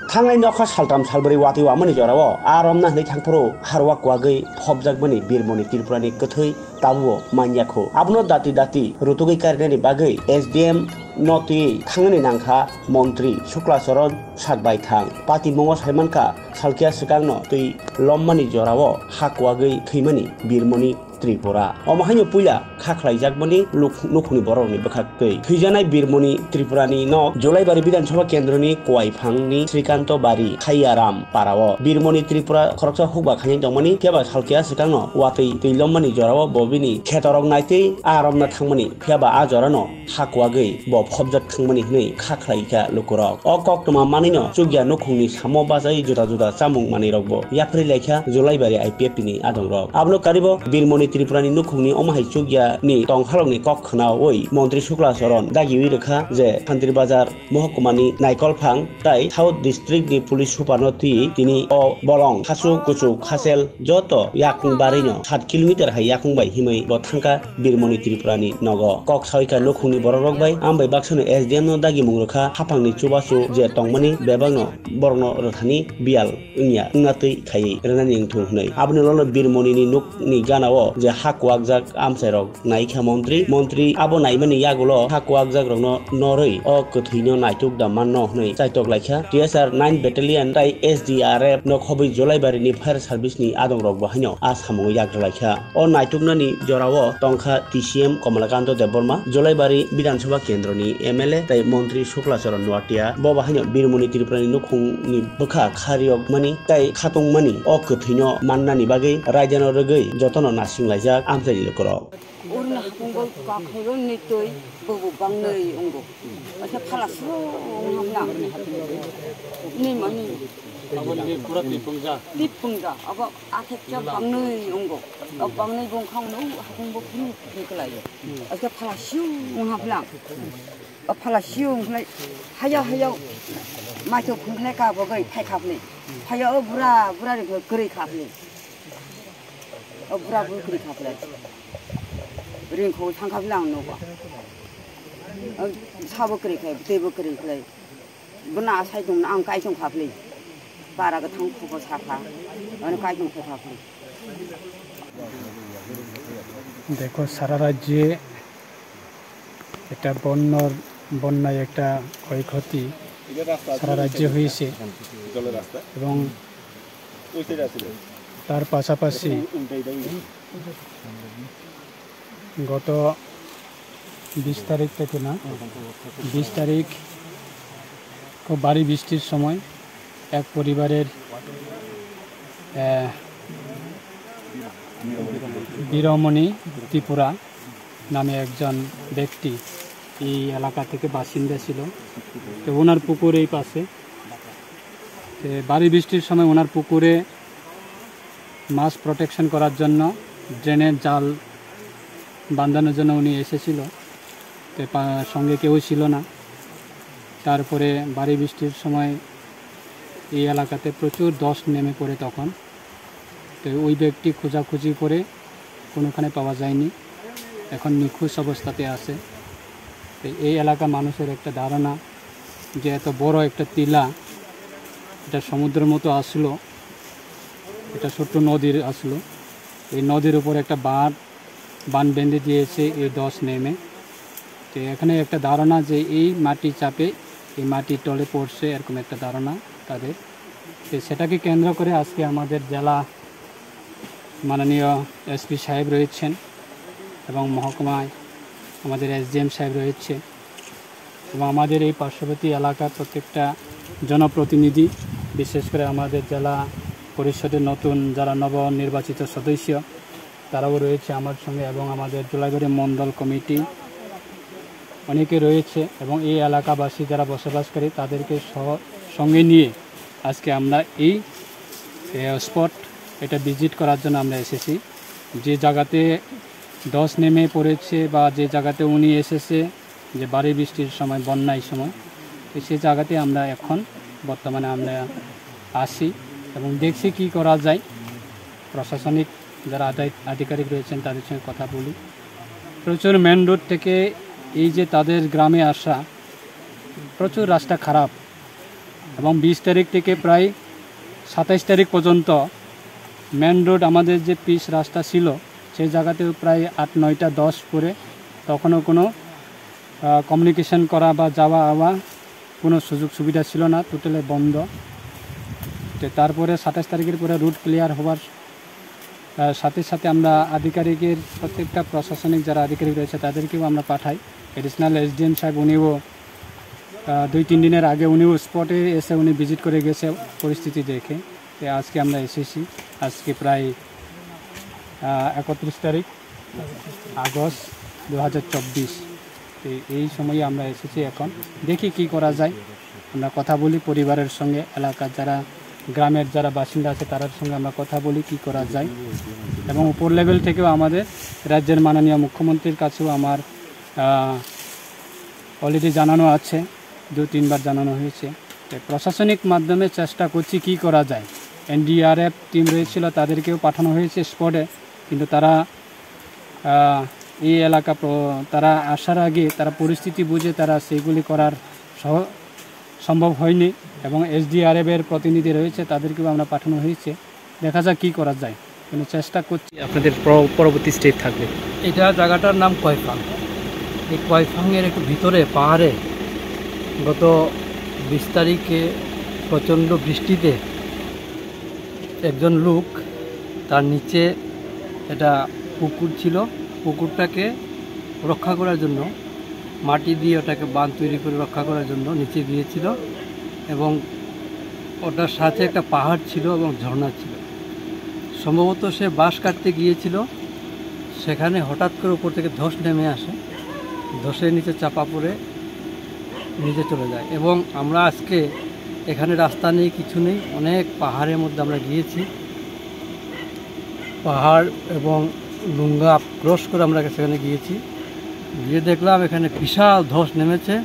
थांनाय नखा सालथाम सालब्रै वाति वामनि जराव आरमना हनै थांफोरो हारवा क्वागै फबजाकबनि बिरमनि त्रिपुरानि गोथै ताबुओ मान्याखौ आबनो दाति दाति रुतुगै कारनानि बागै एसडीएम नति थांनानै नांखा मन्त्रि शुक्लाचरण सातबाय थां पाति मंग साइमानका सालकिया सिगांनो तै लम्मानि जराव हाक्वागै थैमनि बिरमनि त्रिपुरा अमाहायनो पुइला खाख्लायजाकबनि लुखुनि बरनि बखाकै थैजानाय बिरमनि त्रिपुरानि न जलाइबारि विधानसभा केन्द्रनि कवाइफांनि श्रीकान्त बारि खाइयाराम पाराव बिरमनि त्रिपुरा खरकसा हुबा खानि दंमनि फेबा सालकिया सिगांनो वातै तैलम्मानि जराव बबिनि खेतरक नायतै आरमना थांमनि फेबा आ जरानो हाक्वागै ब फबजाक थांमनि हनै खाख्लायका लुकुरक अ कक्टमा मानिनो चुगिया नुखुंनि सामो बाजाय जुदा जुदा चामुं मानिरकबो याफ्रि लेखा जलाइबारि आइपिएफ नि आदंरक आबनो कारिबो बिरमनि त्रिपुरानि नुखुंनि अमाहाय चुगियानि टंखालंनि कखना ओइ मन्त्रि शुक्लाचरण दागिवि रेखा जे खान्दिर बाजार महकुमानि नायकलफां ताई साउथ डिस्ट्रिक्ट नि पुलिस सुपारनति तिनि अ बलं खासु कुचु खासेल जत याकुं बारिनो 7 किलोमीटर हाय याकुं बाय हिमै ब थांका बिरमनि त्रिपुरानि नग कक साइका नुखुंनि बररक बाय आमबाय बाक्सनो एसडीएम नो दागि मुंरखा हाफांनि चुबासु जे टंमनि बेबांनो बरनो रथानि बियाल इंया इंनातै खायै रेनानि इंथुं हनै आबनो लनो बिरमनि नुकनि गानाव जे हाक्वागजाक आमसायरक नायखा मन्त्रि आबो नायमनि यागुलो हाक्वागजाक रनो नरै अ कथैनो नायटुक दामान न हनै चाइटक लायखा टीएसआर 9 बेटालियन ताई एसडीआरएफ न खबै जलाइबारिनि फायर सार्भिसनि आदंरक बाहायनो आसामो याग्रलायखा अ नायटुकनानि जराव टंखा टीसीएम कमलाकान्त देबबर्मा जलाइबारि विधानसभा केन्द्रनि एमएलए ताई मन्त्रि शुक्लाचरण नुवाटिया ब बाहायनो बिरमनि त्रिपुरानि नुखुंनि बोखा खारियक मानि ताई खातंमानि अ कथैनो माननानि बागै रायजानो रगै जतनो नासिंलायजाक आमसायनि लुकुरक उरना हाकुंगो काखैरो नितै बबबांनै अंगो अच्छा फालासु हामला नि मानि आबनि पुरा तिपुंजा अब आखेकजा बांनै अंगो अब बांनै गंखावनो हाकुंगो निकलायो अच्छा फालासु हामला फालासु ओमफ्राय हायाव माइथो खुंख्लाय गाबगै थाइखाबनि हायाव बुरा गोरै खाबनि बुरा गोरै खाबलाय रिंखौ थांखाबलां नबा साबो गोरैखाय दैबो गोरैखाय बना आसाय दं आं गायजों खाबले बारा गोथां खबर साफा और गायजों खाबले देखो सारा राज्ये একটা বন্যায় একটা ক্ষয়ক্ষতি সারা রাজ্যে হয়েছে এবং তার পাশাপাশি গত 20 তারিখ থেকে না 20 তারিখ খুব ভারী বৃষ্টির সময় এক পরিবারের বীরমণি ত্রিপুরা নামে একজন ব্যক্তি এই এলাকা থেকে বাসিন্দা ছিল তো ওনার পুকুর এই পাশে ভারী বৃষ্টির সময় ওনার পুকুরে মাছ প্রোটেকশন করার জন্য ড্রেনের জাল বাঁধানোর জন্য উনি এসেছিল তো সঙ্গে কেউ ছিল না তারপরে ভারী বৃষ্টির সময় এই এলাকাতে প্রচুর ধস নেমে পড়ে তখন তো ওই ব্যক্তি খোঁজাখুঁজি করে কোনোখানে পাওয়া যায়নি এখন নিখোঁজ অবস্থাতে আছে তো এই এলাকা মানুষের একটা ধারণা যে এত বড় একটা টিলা এটা সমুদ্রের মতো আসলো এটা ছোট্ট নদীর আসলো এই নদীর উপর একটা বান বেঁধে দিয়েছে এই ধস নেমে তো এখানে একটা ধারণা যে এই মাটি চাপে এই মাটির তলে পড়ছে এরকম একটা ধারণা তাদের তো সেটাকে কেন্দ্র করে আজকে আমাদের জেলা মাননীয় এসপি সাহেব রয়েছেন এবং মহকুমায় আমাদের এসডিএম সাহেব রয়েছে এবং আমাদের এই পার্শ্ববর্তী এলাকার প্রত্যেকটা জনপ্রতিনিধি বিশেষ করে আমাদের জেলা পরিষদের নতুন যারা নবনির্বাচিত সদস্য তারাও রয়েছে আমার সঙ্গে এবং আমাদের জলাইবাড়ি মণ্ডল কমিটি অনেকে রয়েছে এবং এই এলাকাবাসী যারা বসবাসকারী তাদেরকে সঙ্গে নিয়ে আজকে আমরা এই স্পট এটা ভিজিট করার জন্য আমরা এসেছি যে জায়গাতে ধস নেমে পড়েছে বা যে জায়গাতে উনি এসেছে যে ভারী বৃষ্টির সময় বন্যার সময় তো সেই জায়গাতে আমরা এখন বর্তমানে আমরা আসি এবং দেখছি কি করা যায় প্রশাসনিক যারা আধিকারিক রয়েছেন তাদের সঙ্গে কথা বলি প্রচুর মেন রোড থেকে এই যে তাদের গ্রামে আসা, প্রচুর রাস্তা খারাপ, এবং 20 তারিখ থেকে প্রায় 27 তারিখ পর্যন্ত মেন রোড আমাদের যে পিচ রাস্তা ছিল সেই জায়গাতেও প্রায় 8, 9টা 10 করে, তখনও কোনো কমিউনিকেশন করা বা যাওয়া আওয়া কোনো সুযোগ সুবিধা ছিল না, টোটালি বন্ধ। তো তারপরে 27 তারিখের পরে রুট ক্লিয়ার হওয়ার সাথে সাথে আমরা আধিকারিকের প্রত্যেকটা প্রশাসনিক যারা আধিকারিক রয়েছে তাদেরকেও আমরা পাঠাই। এডিশনাল এসডিএম সাহেব উনিও 2-3 দিনের আগে উনিও স্পটে এসে উনি ভিজিট করে গেছে পরিস্থিতি দেখে। তো আজকে আমরা এসেছি, আজকে প্রায় 31 তারিখ আগস্ট 2024। তো এই সময়ে আমরা এসেছি, এখন দেখি কি করা যায়। আমরা কথা বলি পরিবারের সঙ্গে, এলাকার যারা গ্রামের যারা বাসিন্দা আছে তাদের সঙ্গে আমরা কথা বলি কি করা যায়। এবং উপর লেভেল থেকেও আমাদের রাজ্যের মাননীয় মুখ্যমন্ত্রীর কাছেও আমার অলরেডি জানানো আছে, 2-3 বার জানানো হয়েছে। প্রশাসনিক মাধ্যমে চেষ্টা করছি কি করা যায়। এনডিআরএফ টিম রয়েছিল, তাদেরকেও পাঠানো হয়েছে স্পটে, কিন্তু তারা এই এলাকা তারা আসার আগে তারা পরিস্থিতি বুঝে তারা সেগুলি করার সম্ভব হয়নি। এবং এসডিআরএফের প্রতিনিধি রয়েছে, তাদেরকেও আমরা পাঠানো হয়েছে, দেখা যাক কী করা যায়, কিন্তু চেষ্টা করছি। আপনাদের পরবর্তী স্টেপ থাকবে। এটা জায়গাটার নাম কয়ফাং। এই কয়ফাংয়ের একটু ভিতরে পাহাড়ে গত 20 তারিখে প্রচণ্ড বৃষ্টিতে একজন লোক, তার নিচে এটা পুকুর ছিল, পুকুরটাকে রক্ষা করার জন্য মাটি দিয়ে ওটাকে বাঁধ তৈরি করে রক্ষা করার জন্য নিচে গিয়েছিল, এবং ওটার সাথে একটা পাহাড় ছিল এবং ঝর্ণা ছিল। সম্ভবত সে বাঁশ কাটতে গিয়েছিল, সেখানে হঠাৎ করে উপর থেকে ধস নেমে আসে, ধসের নিচে চাপা পড়ে নিচে চলে যায়। এবং আমরা আজকে এখানে রাস্তা নেই, কিছু নেই, অনেক পাহাড়ের মধ্যে আমরা গিয়েছি, পাহাড় এবং ডুঙ্গা ক্রস করে আমরা সেখানে গিয়েছি, গিয়ে দেখলাম এখানে বিশাল ধস নেমেছে,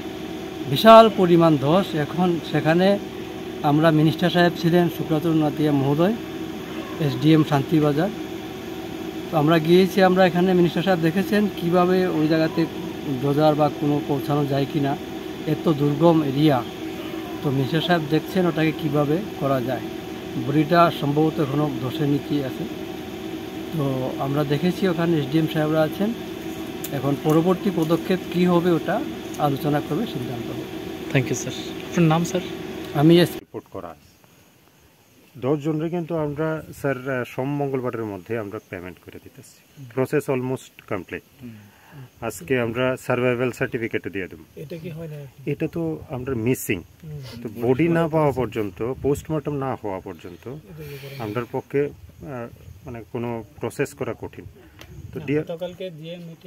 বিশাল পরিমাণ ধস। এখন সেখানে আমরা মিনিস্টার সাহেব ছিলেন সুব্রত নাতিয়া মহোদয়, এসডিএম শান্তিবাজার, তো আমরা গিয়েছি। আমরা এখানে মিনিস্টার সাহেব দেখেছেন কিভাবে ওই জায়গাতে ডোজার বা কোনো পৌঁছানো যায় কি না, এত দুর্গম এরিয়া। তো মিনিস্টার সাহেব দেখছেন ওটাকে কিভাবে করা যায়। বড়িটা সম্ভবত এখনও ধসের নিচেই আছে। তো আমরা দেখেছি ওখানে এসডিএম সাহেবরা আছেন, এখন পরবর্তী পদক্ষেপ কি হবে ওটা আলোচনা করবে, সিদ্ধান্ত হবে। Thank you sir. আপনার নাম স্যার? আমি রিপোর্ট করা 10 জনের কিন্তু আমরা স্যার সোম মঙ্গলবারের মধ্যে আমরা পেমেন্ট করে দিতেছি। Process almost complete. আজকে আমরা সার্ভাইভাল সার্টিফিকেট দিয়ে দেব। এটা কি হয় না? এটা তো আমরা মিসিং, তো বডি না পাওয়া পর্যন্ত, পোস্টমর্টম না হওয়া পর্যন্ত আমাদের পক্ষে মানে কোনো প্রসেস করা কঠিন। তো গতকালকে দিয়ে